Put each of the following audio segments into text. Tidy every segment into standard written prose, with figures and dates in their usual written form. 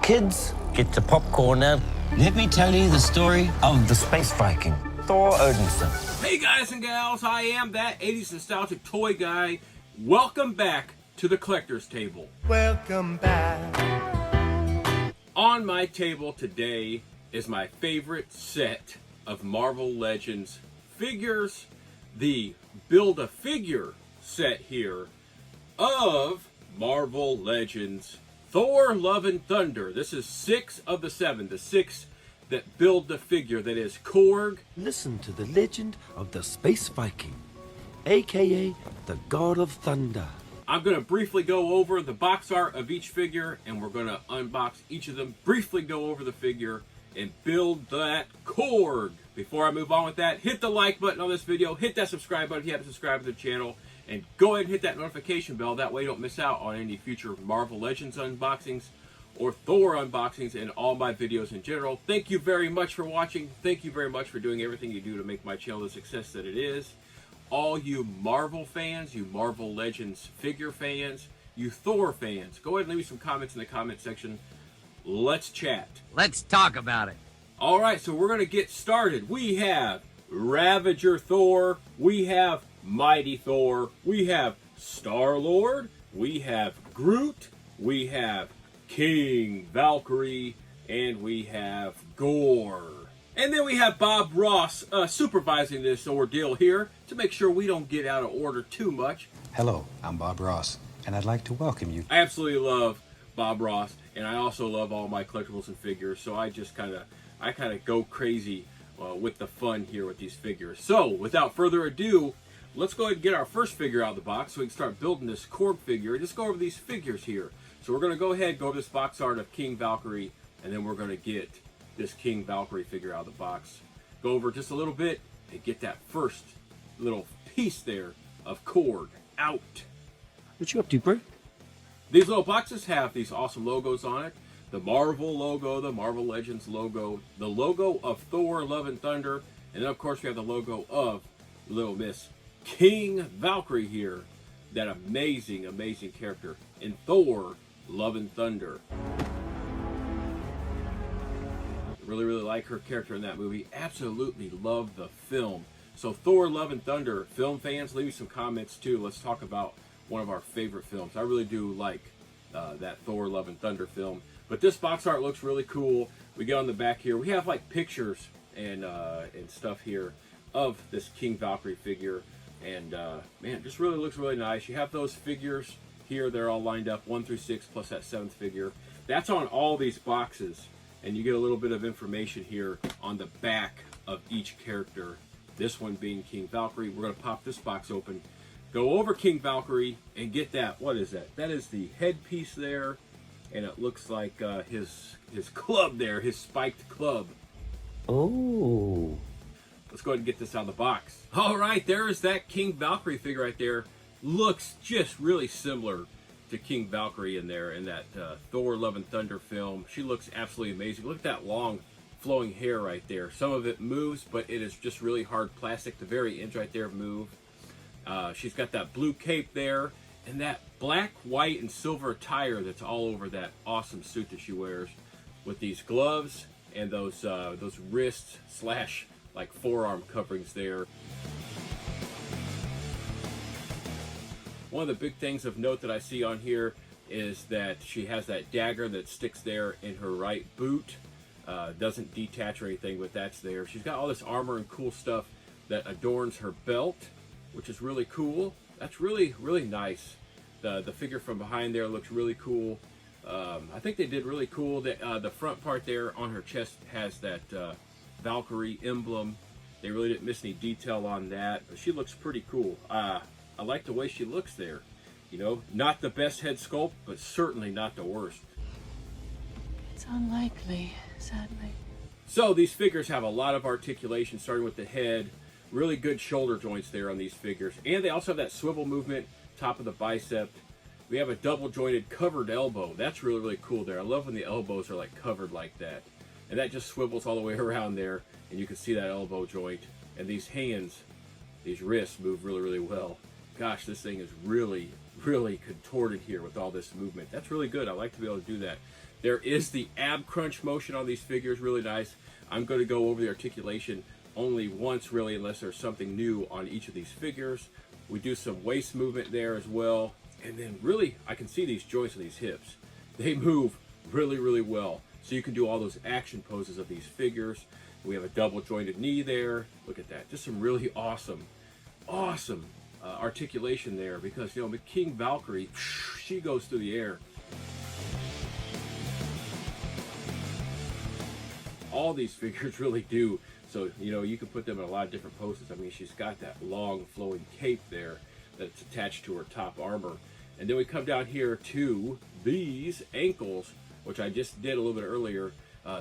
kids, get your popcorn now. Let me tell you the story of the space Viking, Thor Odinson. Hey guys and gals, I am that 80s nostalgic toy guy. Welcome back to the collector's table. Welcome back. On my table today is my favorite set of Marvel Legends figures, the Build-A-Figure set here of Marvel Legends Thor, Love and Thunder. This is 6 of the 7, the 6 that build the figure, that is Korg. Listen to the legend of the Space Viking, aka the God of Thunder. I'm going to briefly go over the box art of each figure, and we're going to unbox each of them, briefly go over the figure, and build that Korg. Before I move on with that, hit the like button on this video, hit that subscribe button if you haven't subscribed to the channel, and go ahead and hit that notification bell. That way you don't miss out on any future Marvel Legends unboxings or Thor unboxings and all my videos in general. Thank you very much for watching. Thank you very much for doing everything you do to make my channel the success that it is. All you Marvel fans, you Marvel Legends figure fans, you Thor fans, go ahead and leave me some comments in the comment section. Let's chat. Let's talk about it. All right, so we're going to get started. We have Ravager Thor. We have Mighty Thor. We have Star-Lord. We have Groot. We have King Valkyrie. And we have Gorr. And then we have Bob Ross supervising this ordeal here to make sure we don't get out of order too much. Hello, I'm Bob Ross, and I'd like to welcome you. I absolutely love Bob Ross, and I also love all my collectibles and figures, so I just kind of go crazy with the fun here with these figures. So, without further ado, let's go ahead and get our first figure out of the box so we can start building this Korg figure and just go over these figures here. So we're going to go ahead and go over this box art of King Valkyrie, and then we're going to get this King Valkyrie figure out of the box. Go over just a little bit and get that first little piece there of Korg out. What you up to, bro? These little boxes have these awesome logos on it. The Marvel logo, the Marvel Legends logo, the logo of Thor, Love and Thunder, and then of course we have the logo of Little Miss King Valkyrie here. That amazing, amazing character in Thor, Love and Thunder. Really like her character in that movie. Absolutely love the film. So Thor, Love and Thunder, film fans, leave me some comments too. Let's talk about one of our favorite films. I really do like that Thor, Love and Thunder film. But this box art looks really cool. We get on the back here. We have like pictures and stuff here of this King Valkyrie figure. And man, just really looks really nice. You have those figures here. They're all lined up, 1 through 6, plus that 7th figure. That's on all these boxes. And you get a little bit of information here on the back of each character. This one being King Valkyrie. We're going to pop this box open, go over King Valkyrie, and get that. What is that? That is the headpiece there. And it looks like his club there, his spiked club. Oh. Let's go ahead and get this out of the box. All right, there is that King Valkyrie figure right there. Looks just really similar to King Valkyrie in there in that Thor, Love and Thunder film. She looks absolutely amazing. Look at that long flowing hair right there. Some of it moves, but it is just really hard plastic. The very ends right there move. She's got that blue cape there and that black, white, and silver attire that's all over that awesome suit that she wears with these gloves and those wrist / like forearm coverings there. One of the big things of note that I see on here is that she has that dagger that sticks there in her right boot. Doesn't detach or anything, but that's there. She's got all this armor and cool stuff that adorns her belt, which is really cool. That's really nice. The figure from behind there looks really cool. I think they did really cool. The front part there on her chest has that Valkyrie emblem. They really didn't miss any detail on that, but she looks pretty cool. I like the way she looks there. You know, not the best head sculpt, but certainly not the worst. It's unlikely, sadly. So these figures have a lot of articulation, starting with the head. Really good shoulder joints there on these figures. And they also have that swivel movement, top of the bicep. We have a double jointed covered elbow. That's really cool there. I love when the elbows are like covered like that. And that just swivels all the way around there. And you can see that elbow joint. And these hands, these wrists move really well. Gosh, this thing is really contorted here with all this movement. That's really good. I like to be able to do that. There is the ab crunch motion on these figures, really nice. I'm going to go over the articulation only once, really, unless there's something new on each of these figures. We do some waist movement there as well. And then really, I can see these joints of these hips. They move really, really well. So you can do all those action poses of these figures. We have a double jointed knee there. Look at that. Just some really awesome articulation there, because, you know, King Valkyrie, she goes through the air. All these figures really do. So, you know, you can put them in a lot of different poses. I mean, she's got that long flowing cape there that's attached to her top armor. And then we come down here to these ankles, which I just did a little bit earlier.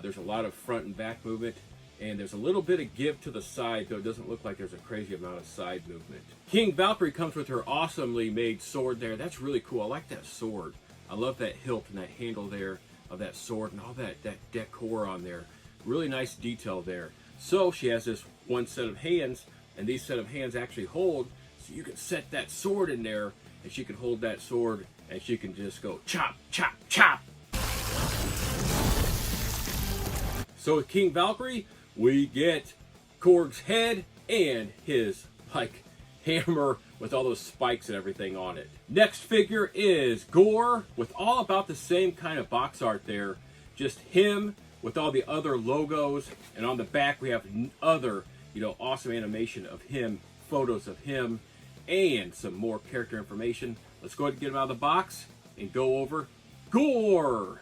There's a lot of front and back movement, and there's a little bit of give to the side, though it doesn't look like there's a crazy amount of side movement. King Valkyrie comes with her awesomely made sword there. That's really cool. I like that sword. I love that hilt and that handle there of that sword and all that decor on there. Really nice detail there. So she has this one set of hands, and these set of hands actually hold, so you can set that sword in there, and she can hold that sword, and she can just go chop, chop, chop. So with King Valkyrie, we get Korg's head and his, like, hammer with all those spikes and everything on it. Next figure is Gorr, with all about the same kind of box art there. Just him with all the other logos, and on the back we have other, you know, awesome animation of him, photos of him, and some more character information. Let's go ahead and get him out of the box and go over Gorr.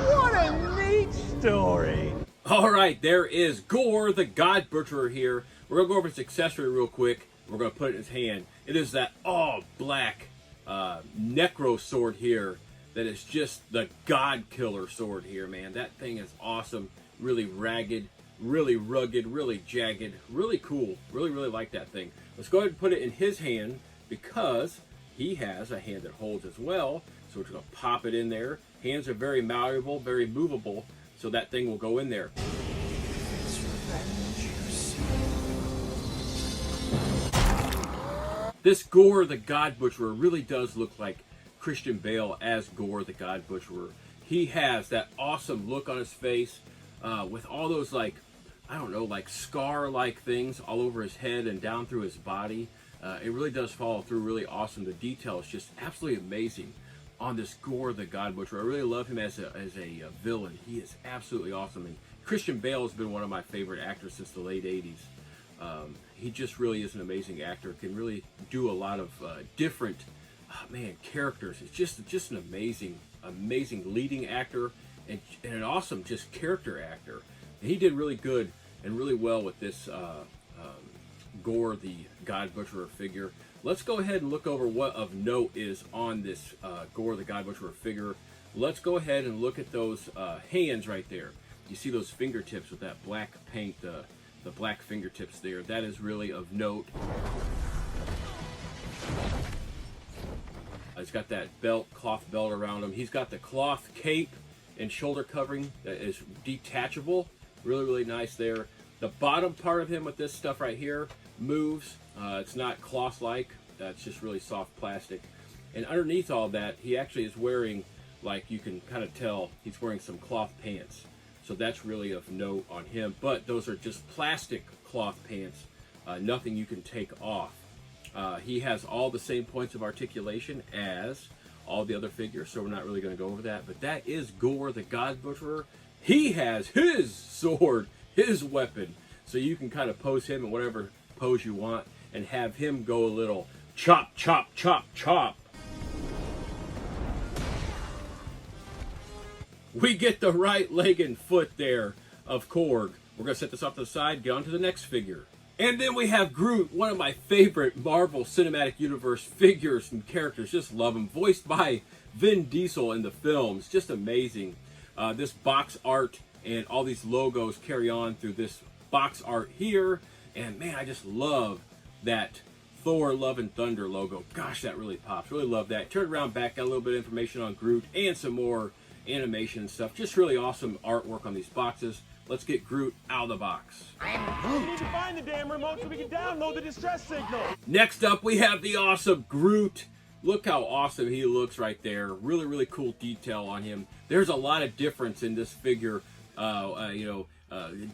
What a neat story. All right, there is Gorr, the God Butcherer here. We're gonna go over his accessory real quick. We're gonna put it in his hand. It is that all black necro sword here. That is just the God Killer sword here, man. That thing is awesome. Really ragged, really rugged, really jagged, really cool. Really, really like that thing. Let's go ahead and put it in his hand, because he has a hand that holds as well. So we're just gonna pop it in there. Hands are very malleable, very movable, so that thing will go in there. This Gorr, the God Butcherer, really does look like Christian Bale as Gorr, the God Butcherer. He has that awesome look on his face with all those, like, I don't know, like scar-like things all over his head and down through his body. It really does follow through really awesome. The detail is just absolutely amazing on this Gorr, the God Butcherer. I really love him as a villain. He is absolutely awesome. And Christian Bale has been one of my favorite actors since the late 80s. He just really is an amazing actor. Can really do a lot of different characters. It's just an amazing leading actor, and an awesome just character actor. And he did really good and really well with this Gorr, the God Butcherer figure. Let's go ahead and look over what of note is on this Gorr, the God Butcherer figure. Let's go ahead and look at those hands right there. You see those fingertips with that black paint, the black fingertips there. That is really of note. He's got that cloth belt around him. He's got the cloth cape and shoulder covering that is detachable. Really, really nice there. The bottom part of him with this stuff right here moves. It's not cloth-like. It's just really soft plastic. And underneath all that, he actually is wearing, like you can kind of tell, he's wearing some cloth pants. So that's really of note on him. But those are just plastic cloth pants. Nothing you can take off. He has all the same points of articulation as all the other figures, so we're not really going to go over that. But that is Gorr, the God Butcherer. He has his sword, his weapon, so you can kind of pose him in whatever pose you want and have him go a little chop, chop, chop, chop. We get the right leg and foot there of Korg. We're going to set this off to the side, get on to the next figure. And then we have Groot, one of my favorite Marvel Cinematic Universe figures and characters. Just love him. Voiced by Vin Diesel in the films. Just amazing. This box art and all these logos carry on through this box art here. And man, I just love that Thor Love and Thunder logo. Gosh, that really pops. Really love that. Turn around back, got a little bit of information on Groot and some more animation and stuff. Just really awesome artwork on these boxes. Let's get Groot out of the box. We need to find the damn remote so we can download the distress signal. Next up, we have the awesome Groot, Look how awesome he looks right there. Really, really cool detail on him. There's a lot of difference in this figure,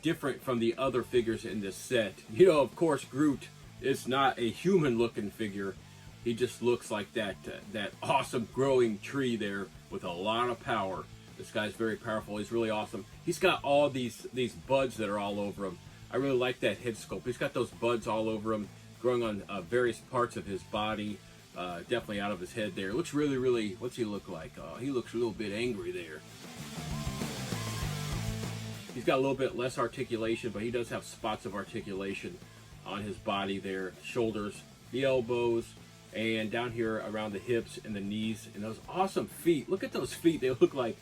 different from the other figures in this set. You know, of course, Groot is not a human-looking figure. He just looks like that awesome growing tree there with a lot of power. This guy's very powerful. He's really awesome. He's got all these buds that are all over him. I really like that head sculpt. He's got those buds all over him, growing on various parts of his body. Definitely out of his head there. Looks really, really, what's he look like? He looks a little bit angry there. He's got a little bit less articulation, but he does have spots of articulation on his body there. Shoulders, the elbows, and down here around the hips and the knees, and those awesome feet. Look at those feet. They look like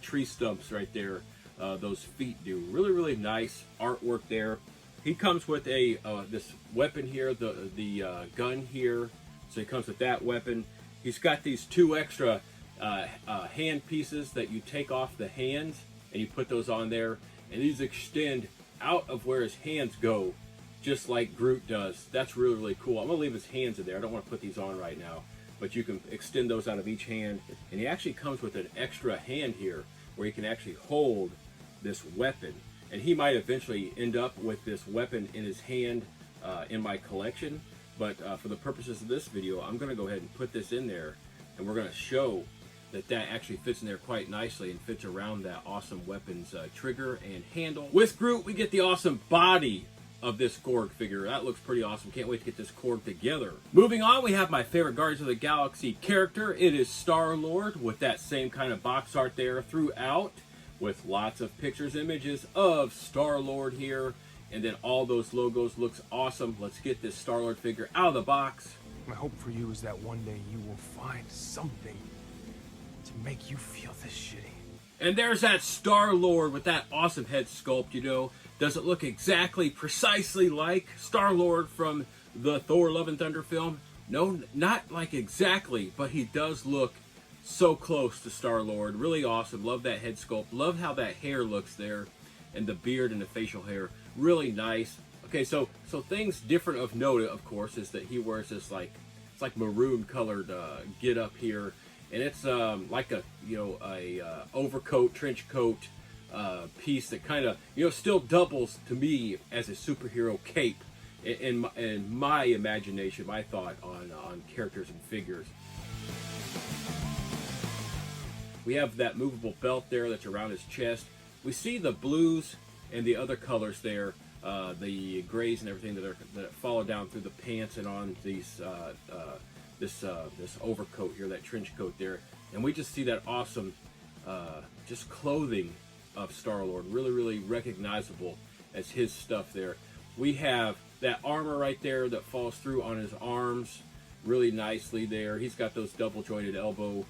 tree stumps right there. Those feet do. Really, really nice artwork there. He comes with a this weapon here, the gun here. So he comes with that weapon. He's got these two extra hand pieces that you take off the hands and you put those on there, and these extend out of where his hands go, just like Groot does. That's really, really cool. I'm gonna leave his hands in there. I don't want to put these on right now, but you can extend those out of each hand, and he actually comes with an extra hand here where he can actually hold this weapon, and he might eventually end up with this weapon in his hand in my collection, but for the purposes of this video, I'm gonna go ahead and put this in there, and we're gonna show that actually fits in there quite nicely and fits around that awesome weapon's trigger and handle. With Groot, we get the awesome body of this Korg figure. That looks pretty awesome. Can't wait to get this Korg together. Moving on, we have my favorite Guardians of the Galaxy character. It is Star-Lord, with that same kind of box art there throughout, with lots of pictures, images of Star-Lord here, and then all those logos. Looks awesome. Let's get this Star-Lord figure out of the box. My hope for you is that one day you will find something to make you feel this shitty. And there's that Star-Lord with that awesome head sculpt, you know. Does it look exactly, precisely like Star-Lord from the Thor Love and Thunder film? No, not like exactly, but he does look so close to Star-Lord. Really awesome. Love that head sculpt. Love how that hair looks there, and the beard and the facial hair. Really nice. Okay, so things different of note, of course, is that he wears this it's like maroon colored get up here, and it's like a overcoat, trench coat piece that kind of still doubles to me as a superhero cape in my imagination, my thought on characters and figures. We have that movable belt there that's around his chest. We see the blues and the other colors there, the grays and everything that follow down through the pants and on these this overcoat here, that trench coat there, and we just see that awesome just clothing of Star-Lord. Really, really recognizable as his stuff there. We have that armor right there that falls through on his arms really nicely there. He's got those double jointed elbow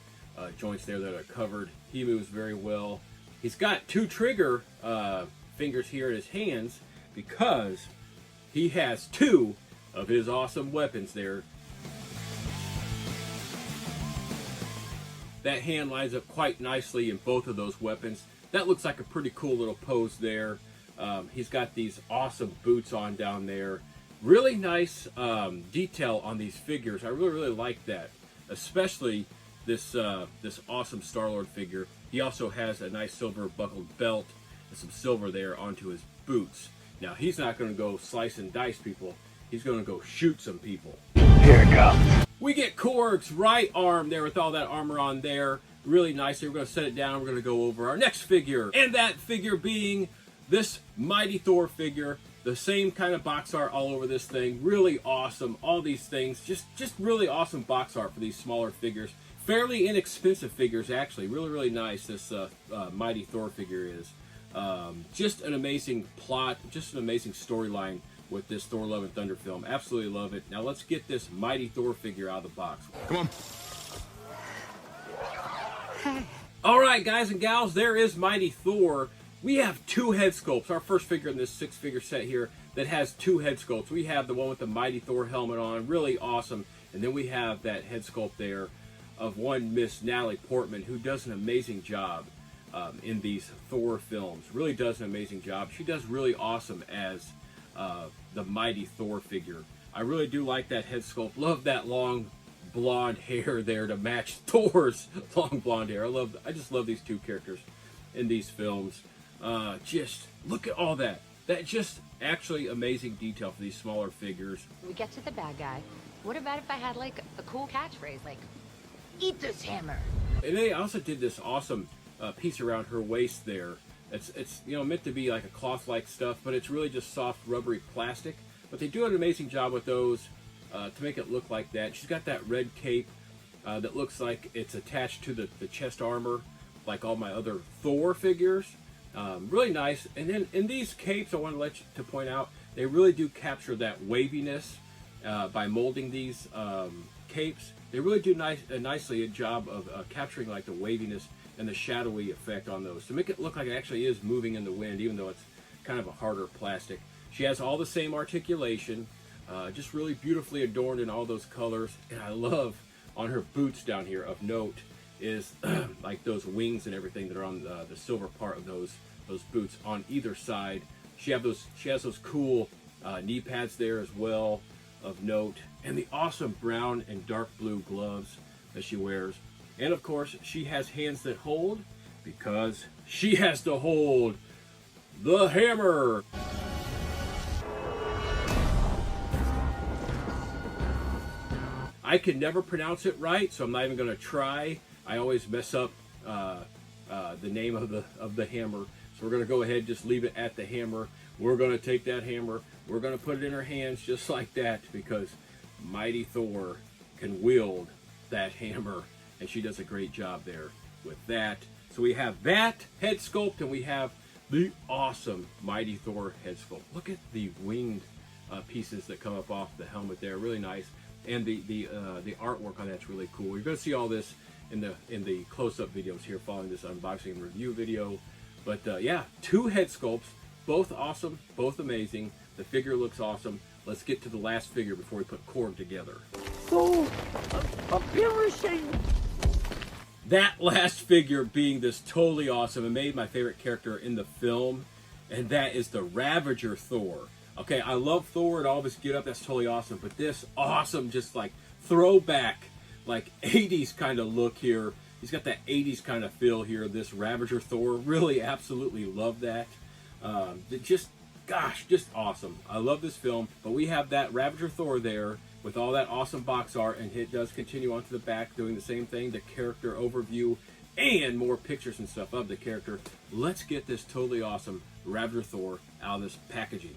joints there that are covered. He moves very well. He's got two trigger fingers here in his hands because he has two of his awesome weapons there. That hand lines up quite nicely in both of those weapons. That looks like a pretty cool little pose there. He's got these awesome boots on down there. Really nice detail on these figures. I really, really like that. Especially this awesome Star-Lord figure. He also has a nice silver buckled belt and some silver there onto his boots. Now, he's not going to go slice and dice people. He's going to go shoot some people. Here it comes. We get Korg's right arm there with all that armor on there. Really nicely. We're going to set it down. We're going to go over our next figure. And that figure being this Mighty Thor figure. The same kind of box art all over this thing. Really awesome. All these things. Just really awesome box art for these smaller figures. Fairly inexpensive figures, actually. Really, really nice, this Mighty Thor figure is. Just an amazing plot. Just an amazing storyline with this Thor Love and Thunder film. Absolutely love it. Now let's get this Mighty Thor figure out of the box. Come on. Alright, guys and gals, there is Mighty Thor. We have two head sculpts. Our first figure in this 6-figure set here that has two head sculpts. We have the one with the Mighty Thor helmet on. Really awesome. And then we have that head sculpt there of one Miss Natalie Portman, who does an amazing job in these Thor films. Really does an amazing job. She does really awesome as the Mighty Thor figure. I really do like that head sculpt. Love that long blonde hair there to match Thor's long blonde hair. I just love these two characters in these films. Just look at all that. That just actually amazing detail for these smaller figures. We get to the bad guy. What about if I had like a cool catchphrase like, "Eat this hammer"? And they also did this awesome piece around her waist there. It's you know, meant to be like a cloth-like stuff, but it's really just soft, rubbery plastic. But they do an amazing job with those to make it look like that. She's got that red cape that looks like it's attached to the chest armor, like all my other Thor figures. Really nice. And then in these capes, I want to let you to point out, they really do capture that waviness by molding these capes. They really do nicely a job of capturing like the waviness and the shadowy effect on those to make it look like it actually is moving in the wind, even though it's kind of a harder plastic. She has all the same articulation, just really beautifully adorned in all those colors. And I love on her boots down here of note is like those wings and everything that are on the silver part of those boots on either side. She has those cool knee pads there as well of note, and the awesome brown and dark blue gloves that she wears. And of course, she has hands that hold because she has to hold the hammer. I can never pronounce it right, so I'm not even going to try. I always mess up the name of the hammer. So we're going to go ahead and just leave it at the hammer. We're going to take that hammer. We're going to put it in her hands just like that because Mighty Thor can wield that hammer. And she does a great job there with that. So we have that head sculpt and we have the awesome Mighty Thor head sculpt. Look at the winged pieces that come up off the helmet there. Really nice. And the artwork on that's really cool. You're going to see all this in the close-up videos here following this unboxing and review video. But yeah, two head sculpts, both awesome, both amazing. The figure looks awesome. Let's get to the last figure before we put Korg together. So perishing. That last figure being this totally awesome and made my favorite character in the film, and that is the Ravager Thor. Okay, I love Thor and all of his get up, that's totally awesome, but this awesome, just like throwback, like 80s kind of look here. He's got that 80s kind of feel here, this Ravager Thor. Really, absolutely love that. Gosh, just awesome. I love this film, but we have that Ravager Thor there with all that awesome box art, and it does continue on to the back doing the same thing, the character overview, and more pictures and stuff of the character. Let's get this totally awesome Ravager Thor out of this packaging.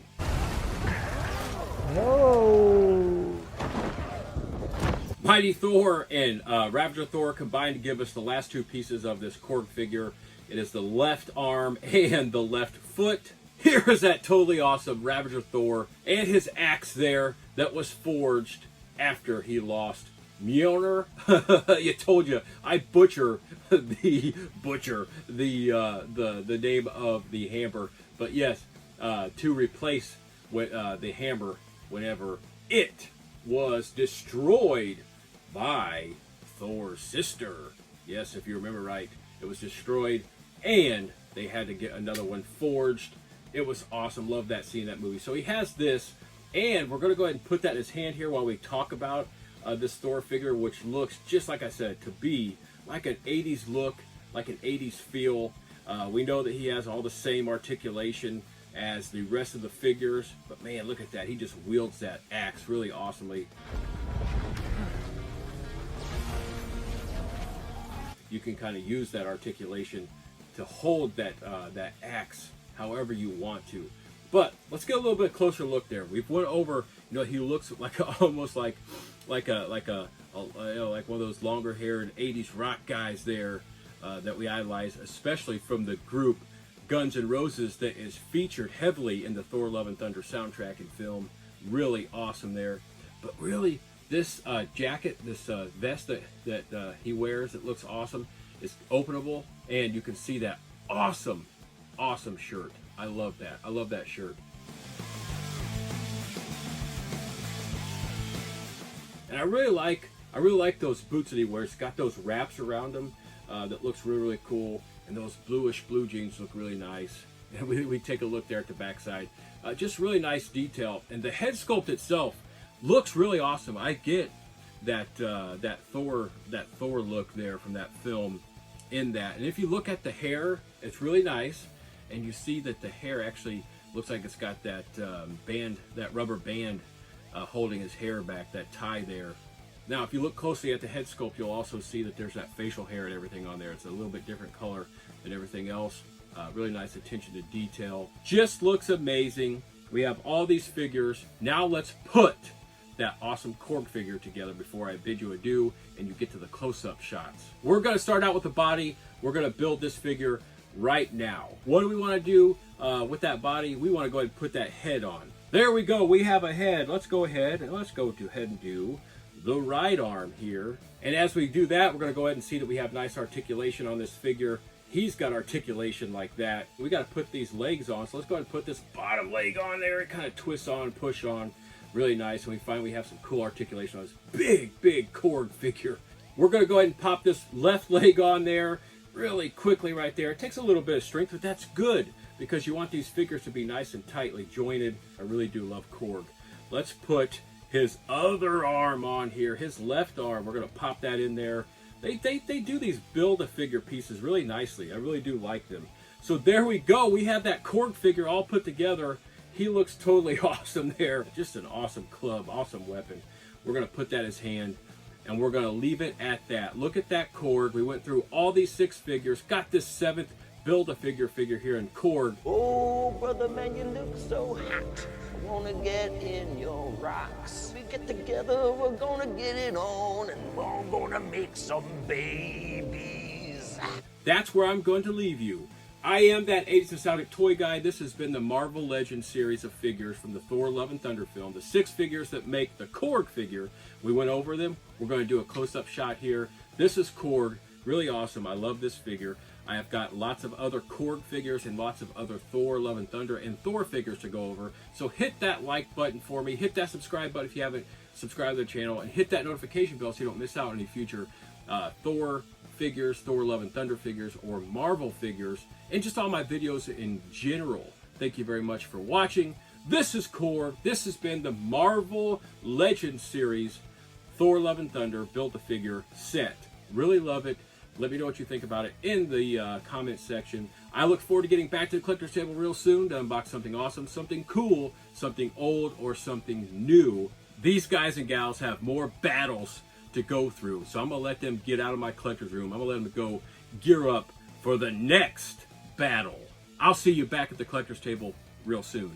Oh. Mighty Thor and Ravager Thor combined to give us the last two pieces of this Korg figure. It is the left arm and the left foot. Here is that totally awesome Ravager Thor and his axe there that was forged after he lost Mjolnir. You told you I butcher the name of the hammer, but yes, to replace the hammer whenever it was destroyed by Thor's sister. Yes, if you remember right, it was destroyed and they had to get another one forged. It was awesome. Love that scene in that movie. So he has this, and we're going to go ahead and put that in his hand here while we talk about this Thor figure, which looks, just like I said, to be like an 80s look, like an 80s feel. We know that he has all the same articulation as the rest of the figures, but man, look at that. He just wields that axe really awesomely. You can kind of use that articulation to hold that that axe however you want to. But let's get a little bit closer look there. We've went over, you know, he looks like almost like one of those longer-haired 80s rock guys there that we idolize, especially from the group Guns N' Roses that is featured heavily in the Thor: Love and Thunder soundtrack and film. Really awesome there. But really, this jacket, this vest that he wears, it looks awesome. It's openable, and you can see that awesome shirt. I love that. I love that shirt. And I really like those boots that he wears. It's got those wraps around them that looks really, really cool. And those bluish blue jeans look really nice. And we take a look there at the backside. Just really nice detail. And the head sculpt itself looks really awesome. I get that Thor look there from that film in that. And if you look at the hair, it's really nice, and you see that the hair actually looks like it's got that band, that rubber band holding his hair back, that tie there. Now, if you look closely at the head sculpt, you'll also see that there's that facial hair and everything on there. It's a little bit different color than everything else. Really nice attention to detail. Just looks amazing. We have all these figures. Now let's put that awesome Korg figure together before I bid you adieu and you get to the close-up shots. We're going to start out with the body. We're going to build this figure right now. What do we want to do with that body? We want to go ahead and put that head on. There we go. We have a head. Let's go ahead and let's go to head and do the right arm here. And as we do that, we're going to go ahead and see that we have nice articulation on this figure. He's got articulation like that. We got to put these legs on. So let's go ahead and put this bottom leg on there. It kind of twists on, push on. Really nice. And we find we have some cool articulation on this big Korg figure. We're going to go ahead and pop this left leg on there really quickly right there. It takes a little bit of strength, but that's good because you want these figures to be nice and tightly jointed. I really do love Korg. Let's put his other arm on here, his left arm. We're going to pop that in there. They do these build-a-figure pieces really nicely. I really do like them. So there we go. We have that Korg figure all put together. He looks totally awesome there. Just an awesome club, awesome weapon. We're going to put that in his hand, and we're going to leave it at that. Look at that Korg. We went through all these 6 figures, got this 7th Build-A-Figure figure here in Korg. Oh, brother man, you look so hot. I wanna get in your rocks. We get together, we're gonna get it on, and we're gonna make some babies. That's where I'm going to leave you. I am that 80s Nostalgic Toy Guy. This has been the Marvel Legends series of figures from the Thor Love and Thunder film. The 6 figures that make the Korg figure. We went over them. We're going to do a close-up shot here. This is Korg. Really awesome. I love this figure. I have got lots of other Korg figures and lots of other Thor, Love and Thunder, and Thor figures to go over. So hit that like button for me. Hit that subscribe button if you haven't subscribed to the channel. And hit that notification bell so you don't miss out on any future Thor figures, Thor, Love and Thunder figures, or Marvel figures, and just all my videos in general. Thank you very much for watching. This is Korg. This has been the Marvel Legends series, Thor, Love and Thunder, Build-A-Figure set. Really love it. Let me know what you think about it in the comment section. I look forward to getting back to the collector's table real soon to unbox something awesome, something cool, something old, or something new. These guys and gals have more battles to go through, so I'm going to let them get out of my collector's room. I'm going to let them go gear up for the next battle. I'll see you back at the collector's table real soon.